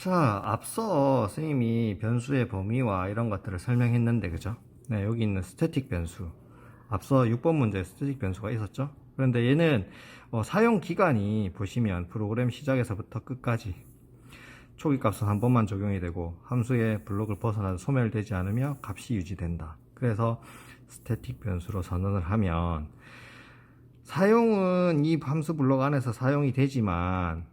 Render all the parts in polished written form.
자, 앞서 선생님이 변수의 범위와 이런 것들을 설명했는데, 그죠? 네, 여기 있는 스태틱 변수. 앞서 6번 문제에 스태틱 변수가 있었죠? 그런데 얘는 사용 기간이 보시면 프로그램 시작에서부터 끝까지 초기 값은 한 번만 적용이 되고 함수의 블록을 벗어나도 소멸되지 않으며 값이 유지된다. 그래서 스태틱 변수로 선언을 하면 사용은 이 함수 블록 안에서 사용이 되지만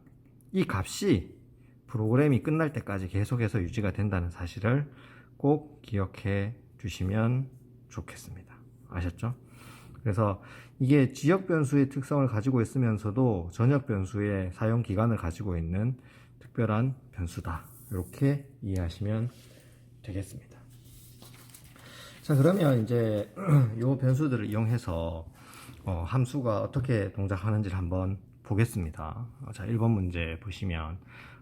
이 값이 프로그램이 끝날 때까지 계속해서 유지가 된다는 사실을 꼭 기억해 주시면 좋겠습니다. 아셨죠? 그래서 이게 지역 변수의 특성을 가지고 있으면서도 전역 변수의 사용 기간을 가지고 있는 특별한 변수다. 이렇게 이해하시면 되겠습니다. 자, 그러면 이제 이 변수들을 이용해서 함수가 어떻게 동작하는지를 한번 보겠습니다. 자, 1번 문제 보시면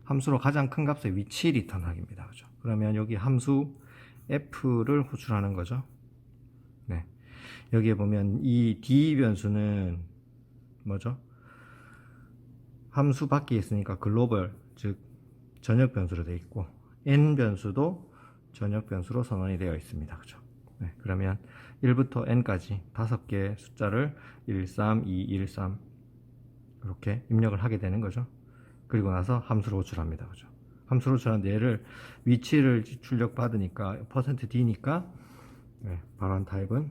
함수로 가장 큰 값의 위치 리턴하기입니다. 그죠? 그러면 여기 함수 f를 호출하는 거죠. 네. 여기에 보면 이 d 변수는 뭐죠? 함수 밖에 있으니까 글로벌, 즉 전역 변수로 되어 있고 n 변수도 전역 변수로 선언이 되어 있습니다. 그죠? 네. 그러면 1부터 n까지 5개의 숫자를 113, 213 이렇게 입력을 하게 되는 거죠. 그리고 나서 함수를 호출합니다. 그죠? 함수를 호출하는데 얘를 위치를 출력 받으니까 %d니까 네, 발환 타입은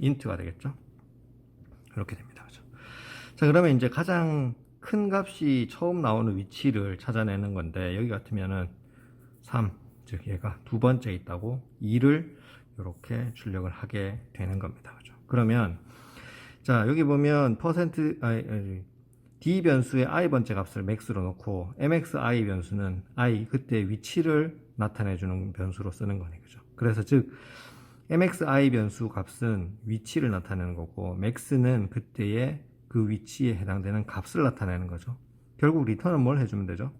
int가 되겠죠? 이렇게 됩니다. 그죠? 자, 그러면 이제 가장 큰 값이 처음 나오는 위치를 찾아내는 건데 여기 같으면은 3, 즉 얘가 두 번째 있다고 2를 이렇게 출력을 하게 되는 겁니다. 그죠? 그러면 자, 여기 보면 d 변수의 i 번째 값을 max로 놓고 mxi 변수는 i 그때 위치를 나타내 주는 변수로 쓰는 거네. 그죠? 그래서 즉 mxi 변수 값은 위치를 나타내는 거고 max는 그때의 그 위치에 해당되는 값을 나타내는 거죠. 결국 리턴은 뭘 해주면 되죠?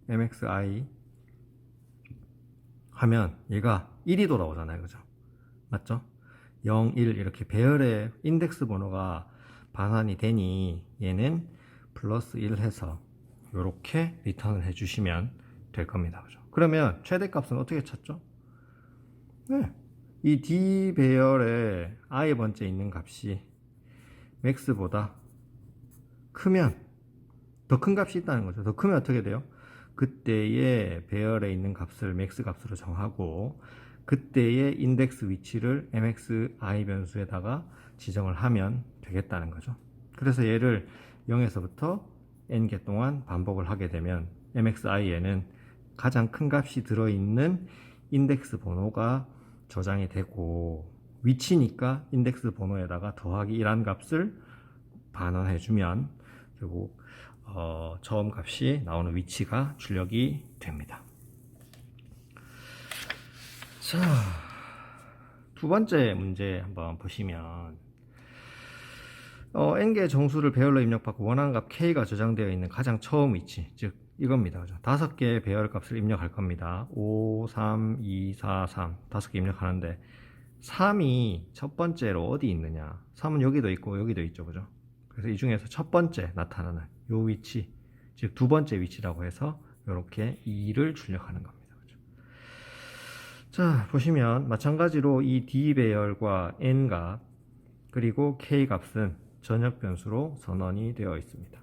mxi 하면 얘가 1이 돌아오잖아요. 그죠? 맞죠? 0, 1 이렇게 배열의 인덱스 번호가 반환이 되니 얘는 플러스 1 해서 이렇게 리턴을 해주시면 될 겁니다. 그죠? 그러면 최대값은 어떻게 찾죠? 네. 이 D 배열의 I 번째 있는 값이 max보다 크면 더 큰 값이 있다는 거죠. 더 크면 어떻게 돼요? 그때의 배열에 있는 값을 max 값으로 정하고 그때의 인덱스 위치를 mxi 변수에다가 지정을 하면 되겠다는 거죠. 그래서 얘를 0에서부터 n개 동안 반복을 하게 되면 mxi에는 가장 큰 값이 들어있는 인덱스 번호가 저장이 되고 위치니까 인덱스 번호에다가 더하기 1한 값을 반환해주면 결국 처음 값이 나오는 위치가 출력이 됩니다. 자, 두 번째 문제 한번 보시면 n개의 정수를 배열로 입력받고 원하는 값 k가 저장되어 있는 가장 처음 위치, 즉 이겁니다. 5개의 배열 값을 입력할 겁니다. 5, 3, 2, 4, 3 5개 입력하는데 3이 첫 번째로 어디 있느냐? 3은 여기도 있고 여기도 있죠. 그죠? 그래서 이 중에서 첫 번째 나타나는 요 위치, 즉 두 번째 위치라고 해서 이렇게 2를 출력하는 겁니다. 자, 보시면 마찬가지로 이 D 배열과 N 값 그리고 K 값은 전역 변수로 선언이 되어 있습니다.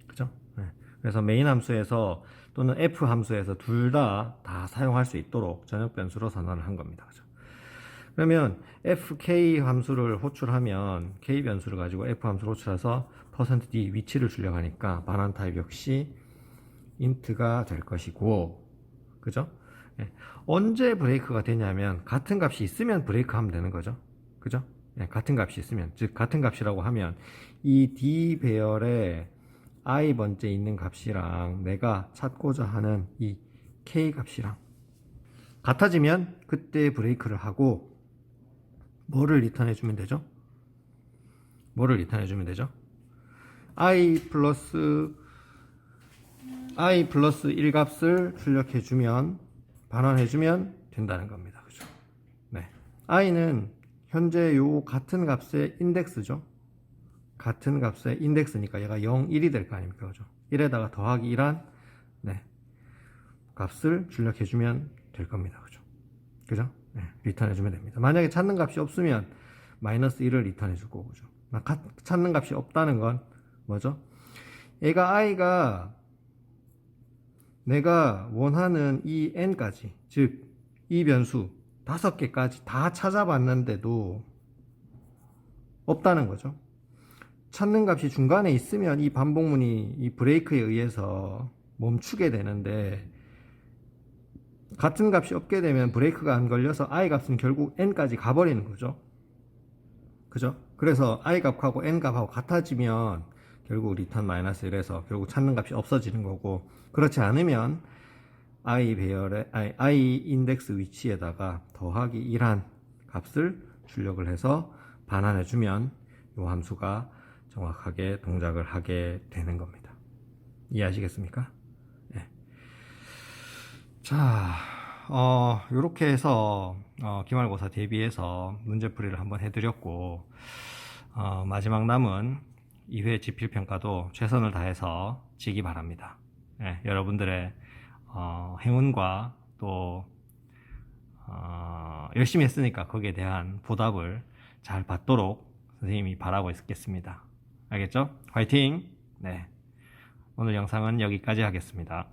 그죠? 네. 그래서 메인 함수에서 또는 F 함수에서 둘 다 사용할 수 있도록 전역 변수로 선언을 한 겁니다. 그죠? 그러면 fk 함수를 호출하면 k 변수를 가지고 f 함수를 호출해서 %d 위치를 출력하니까 반환 타입 역시 int가 될 것이고, 그죠? 네. 언제 브레이크가 되냐면 같은 값이 있으면 브레이크 하면 되는 거죠. 그죠? 네, 같은 값이 있으면, 즉 같은 값이라고 하면 이 d 배열에 i 번째 있는 값이랑 내가 찾고자 하는 이 k 값이랑 같아지면 그때 브레이크를 하고 뭐를 리턴해 주면 되죠? 뭐를 리턴해 주면 되죠? i 플러스 1 값을 출력해 주면 반환해 주면 된다는 겁니다. 그죠? 네. i는 현재 요 같은 값의 인덱스죠. 같은 값의 인덱스니까 얘가 0, 1이 될 거 아닙니까? 그죠? 1에다가 더하기 1한 네, 값을 출력해주면 될 겁니다. 그죠? 네, 리턴해주면 됩니다. 만약에 찾는 값이 없으면 마이너스 1을 리턴해주고, 그죠? 찾는 값이 없다는 건 뭐죠? a가 내가 원하는 이 n까지, 즉 이 변수 5개까지 다 찾아봤는데도 없다는 거죠. 찾는 값이 중간에 있으면 이 반복문이 이 브레이크에 의해서 멈추게 되는데, 같은 값이 없게 되면 브레이크가 안 걸려서 i 값은 결국 n까지 가버리는 거죠. 그죠? 그래서 i 값하고 n 값하고 같아지면 결국 리턴 마이너스 1에서 결국 찾는 값이 없어지는 거고, 그렇지 않으면 i 배열의 i 인덱스 위치에다가 더하기 1한 값을 출력을 해서 반환해 주면 이 함수가 정확하게 동작을 하게 되는 겁니다. 이해하시겠습니까? 네. 자, 요렇게 해서 기말고사 대비해서 문제풀이를 한번 해드렸고, 마지막 남은 2회 지필평가도 최선을 다해서 지기 바랍니다. 네, 여러분들의 행운과 또 열심히 했으니까 거기에 대한 보답을 잘 받도록 선생님이 바라고 있겠습니다. 알겠죠? 화이팅! 네, 오늘 영상은 여기까지 하겠습니다.